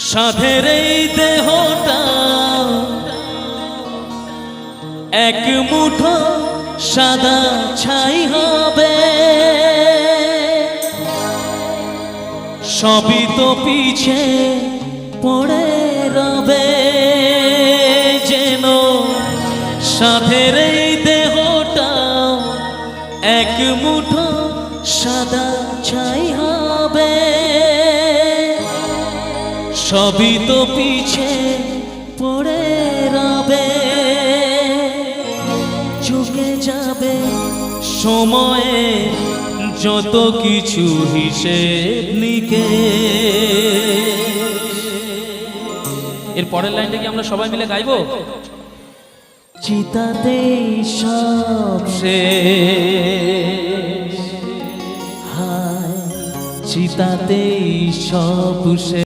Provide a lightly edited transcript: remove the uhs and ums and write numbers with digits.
সাধের এই দেহটা এক মুঠো সাদা ছাই হবে, সবই তো পিছে পড়ে রবে। যেন সাধের এই দেহটা এক মুঠো সাদা ছাই হবে, সবই তো পিছে পড়ে রবে। চুকে যাবে সময়ে যত কিছু হিসেব নিকে। এর পরের লাইনটা কি আমরা সবাই মিলে গাইবো? চিতাতেই সব শেষ, হায় চিতাতেই সব শেষ।